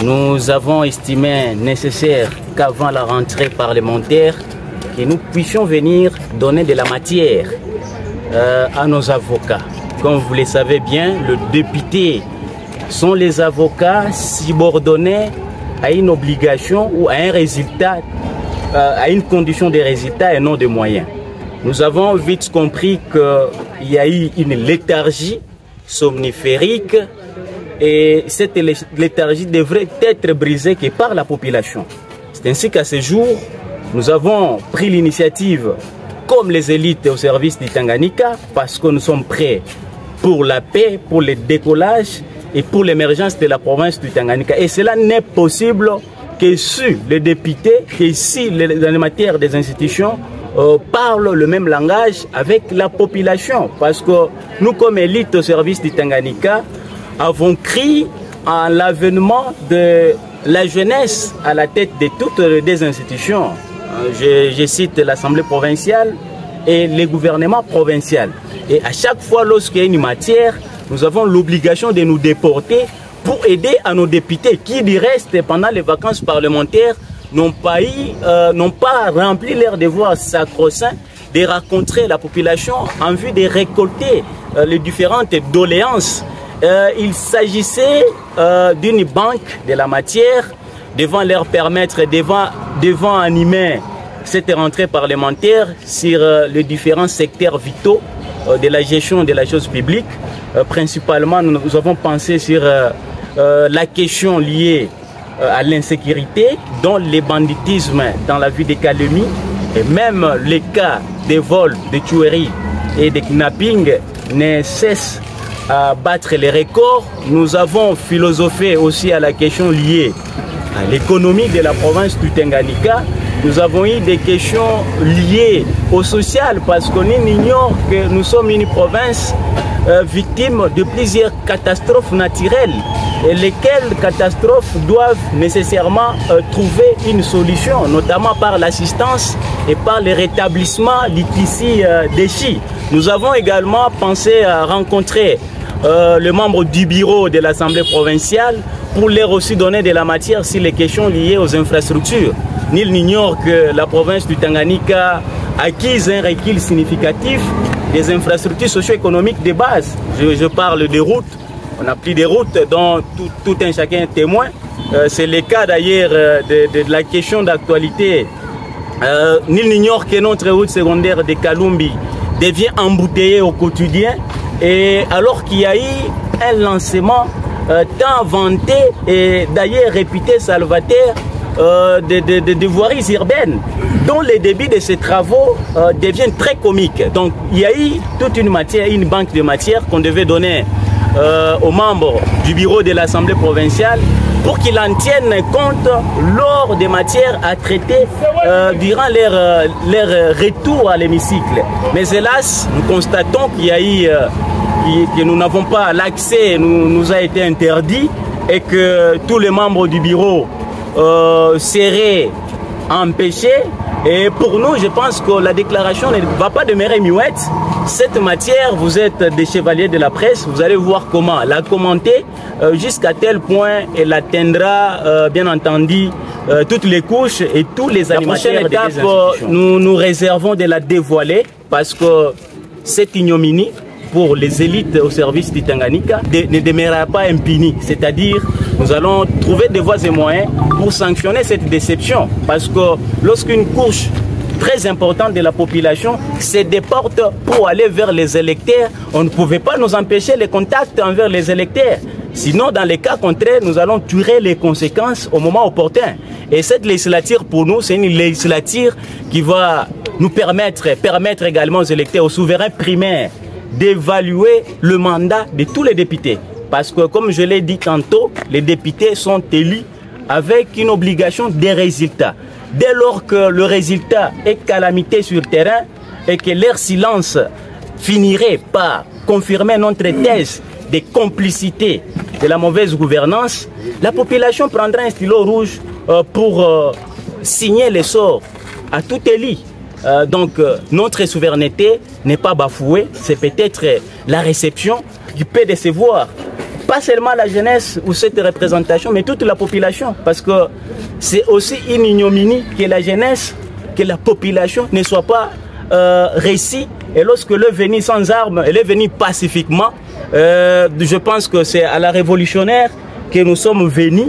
nous avons estimé nécessaire qu'avant la rentrée parlementaire, que nous puissions venir donner de la matière à nos avocats. Comme vous le savez bien, le député sont les avocats subordonnés à une obligation ou à un résultat, à une condition de résultat et non de moyens. Nous avons vite compris qu'il y a eu une léthargie somniférique et cette léthargie devrait être brisée que par la population. C'est ainsi qu'à ce jour, nous avons pris l'initiative, comme les élites au service du Tanganyika, parce que nous sommes prêts pour la paix, pour le décollage et pour l'émergence de la province du Tanganyika. Et cela n'est possible que si les députés, que si les animateurs des institutions parlent le même langage avec la population. Parce que nous, comme élite au service du Tanganyika, avons cru en l'avènement de la jeunesse à la tête de toutes les institutions. Je cite l'Assemblée provinciale et le gouvernement provincial. Et à chaque fois, lorsqu'il y a une matière, nous avons l'obligation de nous déporter pour aider à nos députés qui, du reste, pendant les vacances parlementaires, n'ont pas rempli leur devoir sacro-saint de rencontrer la population en vue de récolter les différentes doléances. Il s'agissait d'une banque de la matière devant leur permettre, devant animer cette rentrée parlementaire sur les différents secteurs vitaux de la gestion de la chose publique. Principalement, nous avons pensé sur la question liée à l'insécurité, dont le banditisme dans la ville de Kalemi, et même les cas de vols, de tueries et de kidnapping ne cessent à battre les records. Nous avons philosophé aussi à la question liée à l'économie de la province du Tanganyika. Nous avons eu des questions liées au social parce qu'on ignore que nous sommes une province victime de plusieurs catastrophes naturelles et lesquelles catastrophes doivent nécessairement trouver une solution, notamment par l'assistance et par le rétablissement du tissu déchets. Nous avons également pensé à rencontrer les membres du bureau de l'Assemblée provinciale pour leur aussi donner de la matière sur les questions liées aux infrastructures. Nul n'ignore que la province du Tanganyika a acquis un recul significatif des infrastructures socio-économiques de base. Je parle des routes. On n'a plus des routes dont tout un chacun est témoin. C'est le cas d'ailleurs de la question d'actualité. Nul n'ignore que notre route secondaire de Kalumbi devient embouteillée au quotidien. Et alors qu'il y a eu un lancement tant vanté et d'ailleurs réputé salvateur de voiries urbaines, dont le débit de ces travaux devient très comique. Donc il y a eu toute une matière, une banque de matière qu'on devait donner aux membres du bureau de l'Assemblée provinciale pour qu'ils en tiennent compte lors des matières à traiter durant leur retour à l'hémicycle. Mais hélas, nous constatons qu'il y a eu que nous n'avons pas l'accès, nous a été interdit et que tous les membres du bureau seraient empêchés. Et pour nous, je pense que la déclaration ne va pas demeurer muette. Cette matière, vous êtes des chevaliers de la presse, vous allez voir comment la commenter jusqu'à tel point elle atteindra bien entendu toutes les couches et tous les animateurs. La prochaine étape, nous réservons de la dévoiler parce que cette ignominie pour les élites au service du Tanganyika ne demeurera pas impunie. C'est-à-dire, nous allons trouver des voies et moyens pour sanctionner cette déception. Parce que lorsqu'une couche très importante de la population se déporte pour aller vers les électeurs, on ne pouvait pas nous empêcher les contacts envers les électeurs. Sinon, dans les cas contraires, nous allons tirer les conséquences au moment opportun. Et cette législature, pour nous, c'est une législature qui va nous permettre également aux électeurs, aux souverains primaires, d'évaluer le mandat de tous les députés. Parce que, comme je l'ai dit tantôt, les députés sont élus avec une obligation des résultats. Dès lors que le résultat est calamité sur le terrain et que leur silence finirait par confirmer notre thèse de complicité de la mauvaise gouvernance, la population prendra un stylo rouge pour signer les sorts à tout élu. Donc notre souveraineté n'est pas bafouée, c'est peut-être la réception qui peut décevoir pas seulement la jeunesse ou cette représentation, mais toute la population. Parce que c'est aussi une ignominie que la jeunesse, que la population ne soit pas réussie. Et lorsque elle est venue sans armes, elle est venue pacifiquement. Je pense que c'est à la révolutionnaire que nous sommes venus,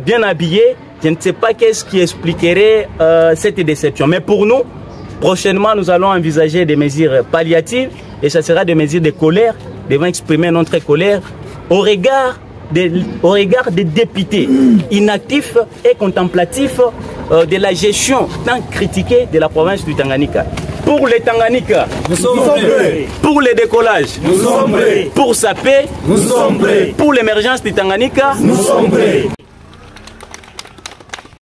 bien habillés. Je ne sais pas qu'est-ce qui expliquerait cette déception. Mais pour nous, prochainement, nous allons envisager des mesures palliatives et ça sera des mesures de colère, devant exprimer notre colère au regard des députés inactifs et contemplatifs de la gestion tant critiquée de la province du Tanganyika. Pour les Tanganyika, nous sommes prêts. Pour le décollage, nous sommes prêts. Pour sa paix, nous sommes prêts. Pour l'émergence du Tanganyika, nous sommes prêts.